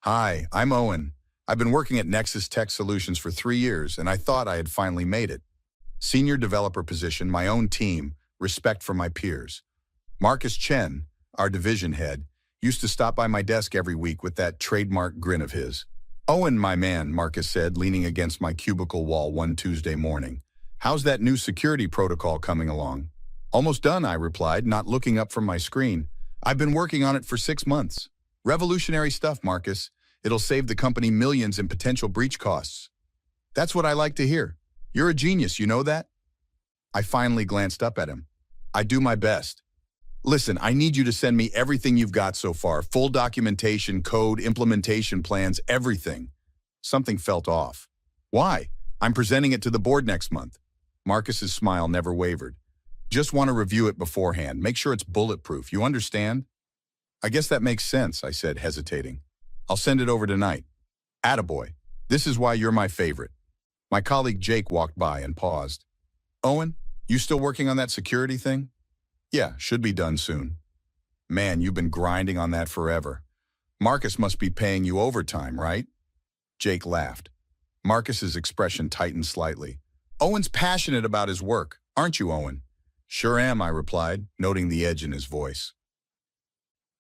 Hi, I'm Owen. I've been working at Nexus Tech Solutions for 3 years, and I thought I had finally made it. Senior developer position, my own team, respect for my peers. Marcus Chen, our division head, used to stop by my desk every week with that trademark grin of his. Owen, my man, Marcus said, leaning against my cubicle wall one Tuesday morning. How's that new security protocol coming along? Almost done, I replied, not looking up from my screen. I've been working on it for 6 months. Revolutionary stuff, Marcus. It'll save the company millions in potential breach costs. That's what I like to hear. You're a genius, you know that? I finally glanced up at him. I do my best. Listen, I need you to send me everything you've got so far. Full documentation, code, implementation plans, everything. Something felt off. Why? I'm presenting it to the board next month. Marcus's smile never wavered. Just want to review it beforehand. Make sure it's bulletproof. You understand? I guess that makes sense, I said, hesitating. I'll send it over tonight. Attaboy. This is why you're my favorite. My colleague Jake walked by and paused. Owen, you still working on that security thing? Yeah, should be done soon. Man, you've been grinding on that forever. Marcus must be paying you overtime, right? Jake laughed. Marcus's expression tightened slightly. Owen's passionate about his work, aren't you, Owen? Sure am, I replied, noting the edge in his voice.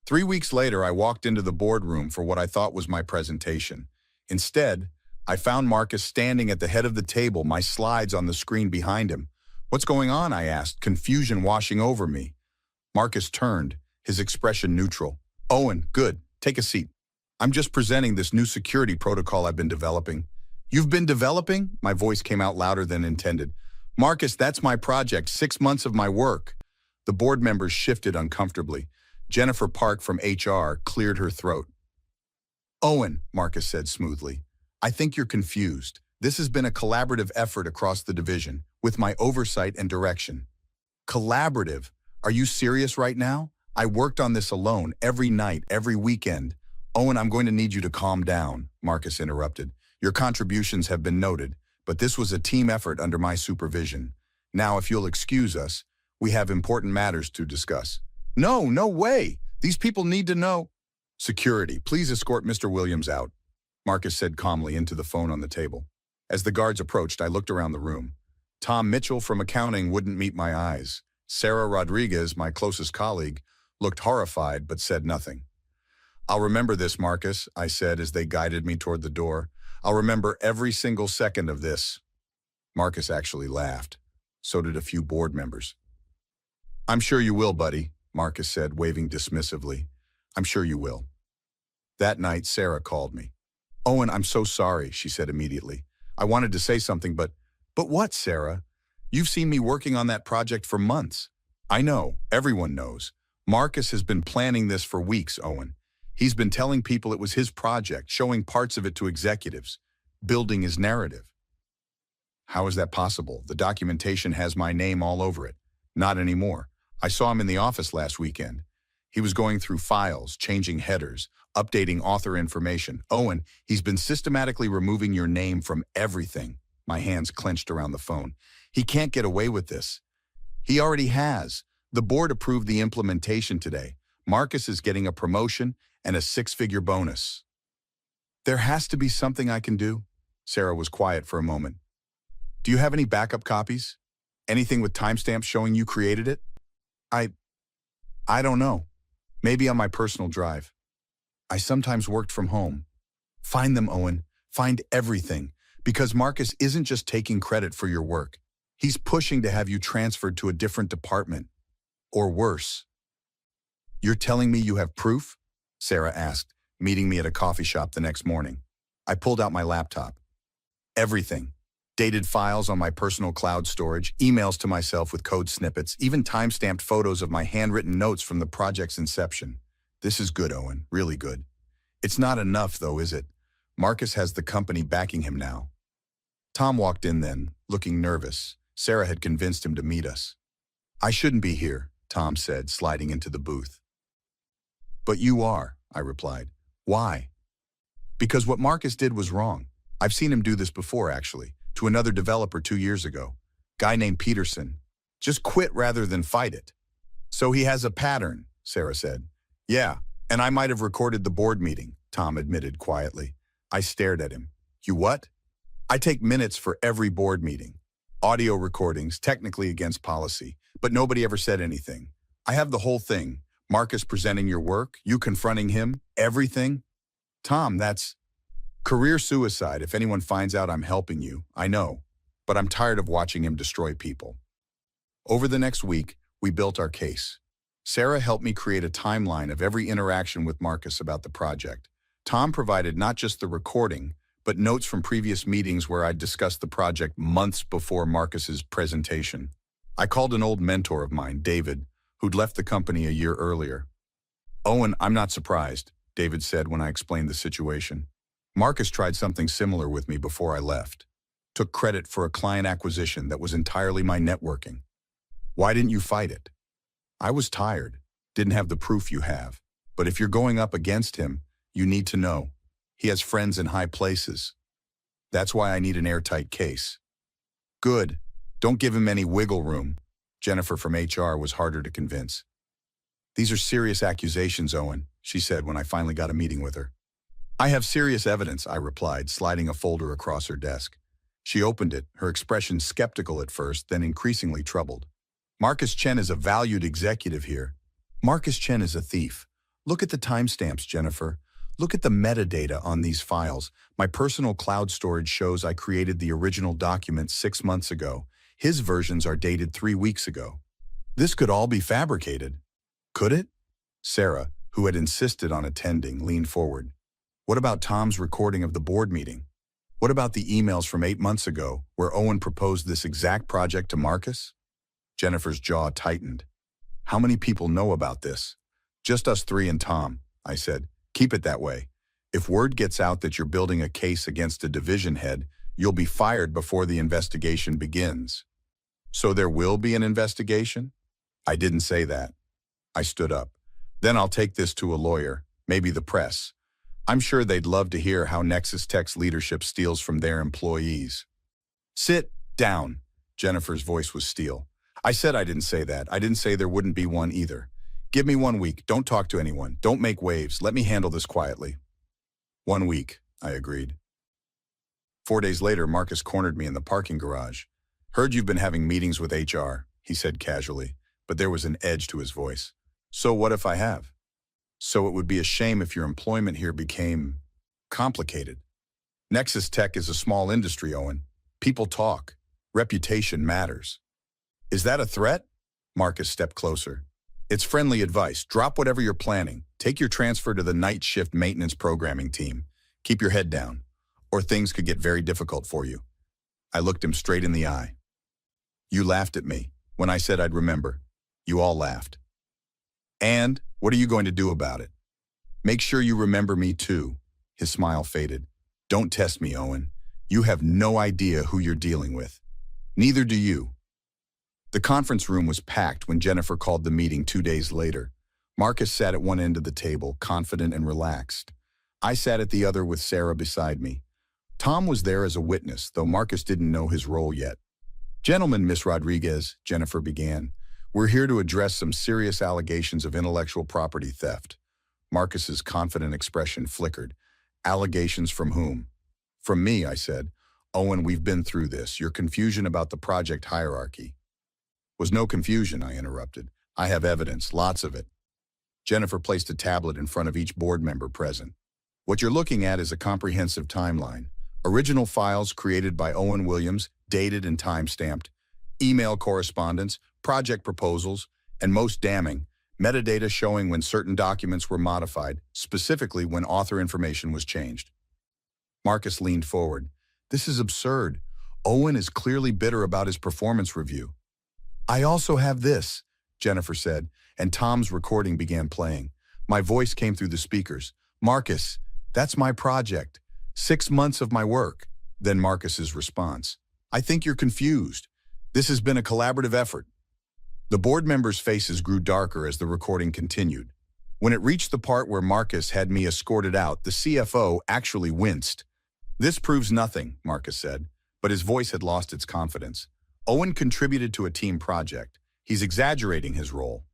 3 weeks later, I walked into the boardroom for what I thought was my presentation. Instead, I found Marcus standing at the head of the table, my slides on the screen behind him. What's going on? I asked, confusion washing over me. Marcus turned, his expression neutral. Owen, good. Take a seat. I'm just presenting this new security protocol I've been developing. You've been developing? My voice came out louder than intended. Marcus, that's my project, 6 months of my work. The board members shifted uncomfortably. Jennifer Park from HR cleared her throat. Owen, Marcus said smoothly, I think you're confused. This has been a collaborative effort across the division, with my oversight and direction. Collaborative? Are you serious right now? I worked on this alone, every night, every weekend. Owen, I'm going to need you to calm down, Marcus interrupted. Your contributions have been noted, but this was a team effort under my supervision. Now, if you'll excuse us, we have important matters to discuss. No way. These people need to know. Security, please escort Mr. Williams out, Marcus said calmly into the phone on the table. As the guards approached, I looked around the room. Tom Mitchell from accounting wouldn't meet my eyes. Sarah Rodriguez, my closest colleague, looked horrified but said nothing. I'll remember this, Marcus, I said as they guided me toward the door. I'll remember every single second of this. Marcus actually laughed. So did a few board members. I'm sure you will, buddy, Marcus said, waving dismissively. I'm sure you will. That night, Sarah called me. Owen, I'm so sorry, she said immediately. I wanted to say something, but what, Sarah? You've seen me working on that project for months. I know, everyone knows. Marcus has been planning this for weeks, Owen. He's been telling people it was his project, showing parts of it to executives, building his narrative. How is that possible? The documentation has my name all over it. Not anymore. I saw him in the office last weekend. He was going through files, changing headers, updating author information. Owen, he's been systematically removing your name from everything. My hands clenched around the phone. He can't get away with this. He already has. The board approved the implementation today. Marcus is getting a promotion and a 6-figure bonus. There has to be something I can do. Sarah was quiet for a moment. Do you have any backup copies? Anything with timestamps showing you created it? I don't know. Maybe on my personal drive. I sometimes worked from home. Find them, Owen. Find everything. Because Marcus isn't just taking credit for your work. He's pushing to have you transferred to a different department. Or worse. You're telling me you have proof? Sarah asked, meeting me at a coffee shop the next morning. I pulled out my laptop. Everything. Dated files on my personal cloud storage, emails to myself with code snippets, even time-stamped photos of my handwritten notes from the project's inception. This is good, Owen, really good. It's not enough, though, is it? Marcus has the company backing him now. Tom walked in then, looking nervous. Sarah had convinced him to meet us. I shouldn't be here, Tom said, sliding into the booth. But you are, I replied. Why? Because what Marcus did was wrong. I've seen him do this before, actually, to another developer 2 years ago. Guy named Peterson. Just quit rather than fight it. So he has a pattern, Sarah said. Yeah, and I might have recorded the board meeting. Tom admitted quietly. I stared at him. You what? I take minutes for every board meeting. Audio recordings, technically against policy, but nobody ever said anything. I have the whole thing. Marcus presenting your work, you confronting him, everything. Tom, that's career suicide if anyone finds out I'm helping you, I know. But I'm tired of watching him destroy people. Over the next week, we built our case. Sarah helped me create a timeline of every interaction with Marcus about the project. Tom provided not just the recording, but notes from previous meetings where I'd discussed the project months before Marcus's presentation. I called an old mentor of mine, David, who'd left the company a year earlier. Owen, I'm not surprised, David said when I explained the situation. Marcus tried something similar with me before I left. Took credit for a client acquisition that was entirely my networking. Why didn't you fight it? I was tired, didn't have the proof you have. But if you're going up against him, you need to know. He has friends in high places. That's why I need an airtight case. Good. Don't give him any wiggle room. Jennifer from HR was harder to convince. These are serious accusations, Owen, she said when I finally got a meeting with her. I have serious evidence, I replied, sliding a folder across her desk. She opened it, her expression skeptical at first, then increasingly troubled. Marcus Chen is a valued executive here. Marcus Chen is a thief. Look at the timestamps, Jennifer. Look at the metadata on these files. My personal cloud storage shows I created the original document 6 months ago. His versions are dated 3 weeks ago. This could all be fabricated. Could it? Sarah, who had insisted on attending, leaned forward. What about Tom's recording of the board meeting? What about the emails from 8 months ago where Owen proposed this exact project to Marcus? Jennifer's jaw tightened. How many people know about this? Just us 3 and Tom, I said. Keep it that way. If word gets out that you're building a case against a division head, you'll be fired before the investigation begins. So there will be an investigation? I didn't say that. I stood up. Then I'll take this to a lawyer, maybe the press. I'm sure they'd love to hear how Nexus Tech's leadership steals from their employees. Sit down. Jennifer's voice was steel. I said I didn't say that. I didn't say there wouldn't be one either. Give me 1 week. Don't talk to anyone. Don't make waves. Let me handle this quietly. 1 week, I agreed. 4 days later, Marcus cornered me in the parking garage. Heard you've been having meetings with HR, he said casually, but there was an edge to his voice. So what if I have? So it would be a shame if your employment here became complicated. Nexus Tech is a small industry, Owen. People talk. Reputation matters. Is that a threat? Marcus stepped closer. It's friendly advice. Drop whatever you're planning. Take your transfer to the night shift maintenance programming team. Keep your head down, or things could get very difficult for you. I looked him straight in the eye. You laughed at me when I said I'd remember. You all laughed. And what are you going to do about it? Make sure you remember me too. His smile faded. Don't test me, Owen. You have no idea who you're dealing with. Neither do you. The conference room was packed when Jennifer called the meeting 2 days later. Marcus sat at one end of the table, confident and relaxed. I sat at the other with Sarah beside me. Tom was there as a witness, though Marcus didn't know his role yet. Gentlemen, Miss Rodriguez, Jennifer began, we're here to address some serious allegations of intellectual property theft. Marcus's confident expression flickered. Allegations from whom? From me, I said. Owen, we've been through this. Your confusion about the project hierarchy. Was no confusion, I interrupted. I have evidence, lots of it. Jennifer placed a tablet in front of each board member present. What you're looking at is a comprehensive timeline. Original files created by Owen Williams, dated and time-stamped, email correspondence, project proposals, and most damning, metadata showing when certain documents were modified, specifically when author information was changed. Marcus leaned forward. This is absurd. Owen is clearly bitter about his performance review. I also have this, Jennifer said, and Tom's recording began playing. My voice came through the speakers. Marcus, that's my project. 6 months of my work. Then Marcus's response. I think you're confused. This has been a collaborative effort. The board members' faces grew darker as the recording continued. When it reached the part where Marcus had me escorted out, the CFO actually winced. This proves nothing, Marcus said, but his voice had lost its confidence. Owen contributed to a team project. He's exaggerating his role.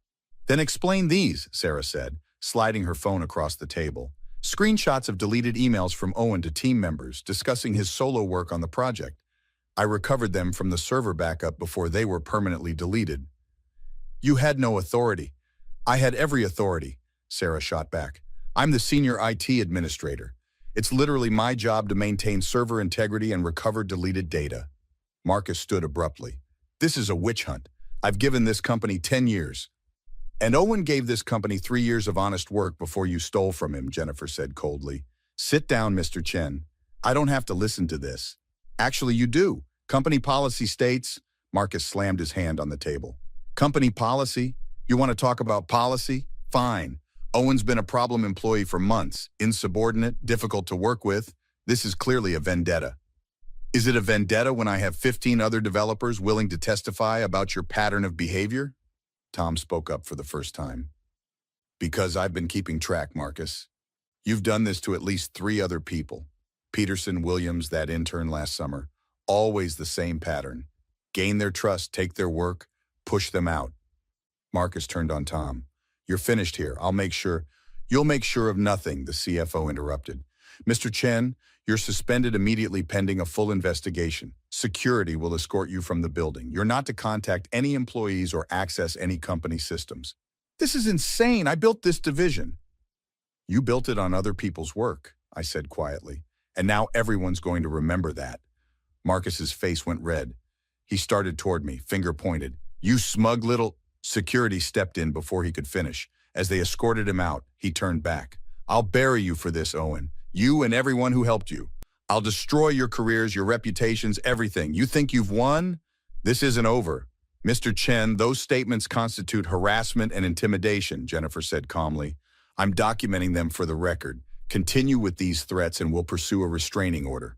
Then explain these, Sarah said, sliding her phone across the table. Screenshots of deleted emails from Owen to team members discussing his solo work on the project. I recovered them from the server backup before they were permanently deleted. You had no authority. I had every authority, Sarah shot back. I'm the senior IT administrator. It's literally my job to maintain server integrity and recover deleted data. Marcus stood abruptly. This is a witch hunt. I've given this company 10 years. And Owen gave this company 3 years of honest work before you stole from him, Jennifer said coldly. Sit down, Mr. Chen. I don't have to listen to this. Actually, you do. Company policy states, Marcus slammed his hand on the table. Company policy? You want to talk about policy? Fine. Owen's been a problem employee for months, insubordinate, difficult to work with. This is clearly a vendetta. Is it a vendetta when I have 15 other developers willing to testify about your pattern of behavior? Tom spoke up for the first time. Because I've been keeping track, Marcus. You've done this to at least 3 other people. Peterson, Williams, that intern last summer. Always the same pattern. Gain their trust, take their work, push them out. Marcus turned on Tom. You're finished here. I'll make sure. You'll make sure of nothing, the CFO interrupted. Mr. Chen, you're suspended immediately pending a full investigation. Security will escort you from the building. You're not to contact any employees or access any company systems. This is insane. I built this division. You built it on other people's work, I said quietly. And now everyone's going to remember that. Marcus's face went red. He started toward me, finger pointed. You smug little... Security stepped in before he could finish. As they escorted him out, he turned back. I'll bury you for this, Owen. You and everyone who helped you. I'll destroy your careers, your reputations, everything. You think you've won? This isn't over. Mr. Chen, those statements constitute harassment and intimidation, Jennifer said calmly. I'm documenting them for the record. Continue with these threats and we'll pursue a restraining order.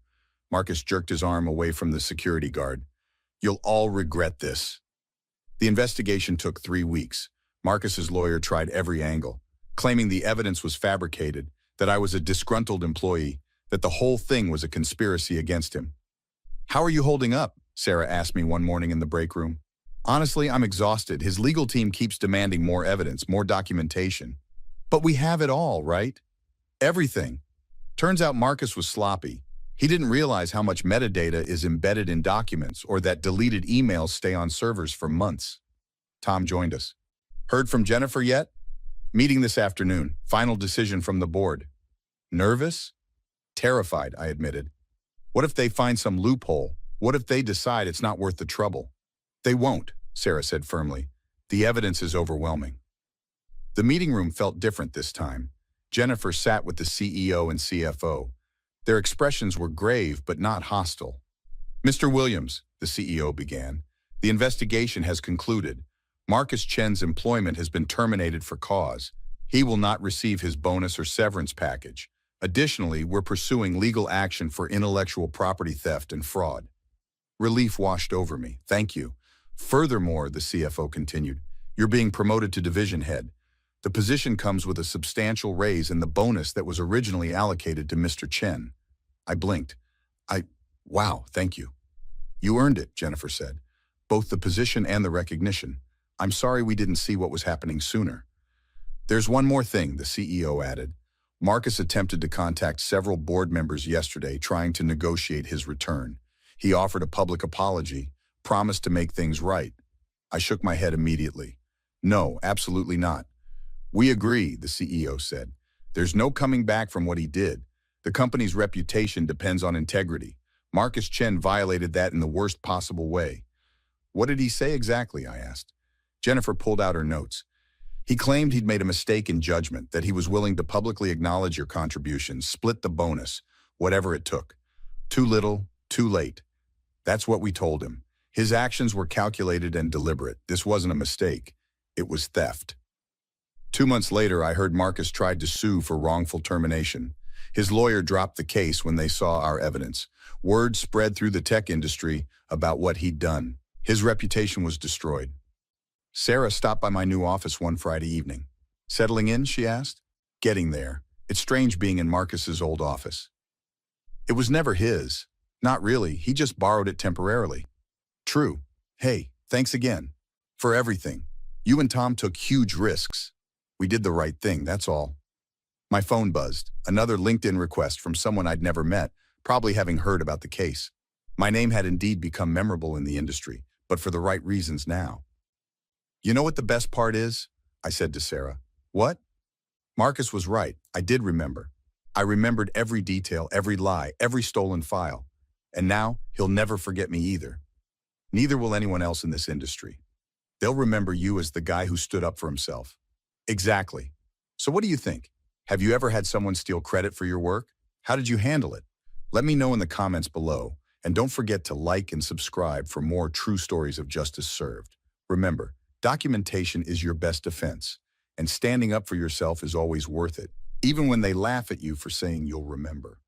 Marcus jerked his arm away from the security guard. You'll all regret this. The investigation took 3 weeks. Marcus's lawyer tried every angle, claiming the evidence was fabricated, that I was a disgruntled employee, that the whole thing was a conspiracy against him. How are you holding up? Sarah asked me one morning in the break room. Honestly, I'm exhausted. His legal team keeps demanding more evidence, more documentation. But we have it all, right? Everything. Turns out Marcus was sloppy. He didn't realize how much metadata is embedded in documents or that deleted emails stay on servers for months. Tom joined us. Heard from Jennifer yet? Meeting this afternoon. Final decision from the board. Nervous? Terrified, I admitted. What if they find some loophole? What if they decide it's not worth the trouble? They won't, Sarah said firmly. The evidence is overwhelming. The meeting room felt different this time. Jennifer sat with the CEO and CFO. Their expressions were grave but not hostile. Mr. Williams, the CEO began, the investigation has concluded. Marcus Chen's employment has been terminated for cause. He will not receive his bonus or severance package. Additionally, we're pursuing legal action for intellectual property theft and fraud. Relief washed over me. Thank you. Furthermore, the CFO continued, you're being promoted to division head. The position comes with a substantial raise in the bonus that was originally allocated to Mr. Chen. I blinked. Wow, thank you. You earned it, Jennifer said. Both the position and the recognition. I'm sorry we didn't see what was happening sooner. There's one more thing, the CEO added. Marcus attempted to contact several board members yesterday trying to negotiate his return. He offered a public apology, promised to make things right. I shook my head immediately. No, absolutely not. We agree, the CEO said. There's no coming back from what he did. The company's reputation depends on integrity. Marcus Chen violated that in the worst possible way. What did he say exactly? I asked. Jennifer pulled out her notes. He claimed he'd made a mistake in judgment, that he was willing to publicly acknowledge your contributions, split the bonus, whatever it took. Too little, too late. That's what we told him. His actions were calculated and deliberate. This wasn't a mistake. It was theft. 2 months later, I heard Marcus tried to sue for wrongful termination. His lawyer dropped the case when they saw our evidence. Word spread through the tech industry about what he'd done. His reputation was destroyed. Sarah stopped by my new office one Friday evening. Settling in, she asked. Getting there. It's strange being in Marcus's old office. It was never his. Not really. He just borrowed it temporarily. True. Hey, thanks again. For everything. You and Tom took huge risks. We did the right thing, that's all. My phone buzzed. Another LinkedIn request from someone I'd never met, probably having heard about the case. My name had indeed become memorable in the industry, but for the right reasons now. You know what the best part is? I said to Sarah. What? Marcus was right. I did remember. I remembered every detail, every lie, every stolen file. And now he'll never forget me either. Neither will anyone else in this industry. They'll remember you as the guy who stood up for himself. Exactly. So what do you think? Have you ever had someone steal credit for your work? How did you handle it? Let me know in the comments below. And don't forget to like and subscribe for more true stories of justice served. Remember, documentation is your best defense. And standing up for yourself is always worth it, even when they laugh at you for saying you'll remember.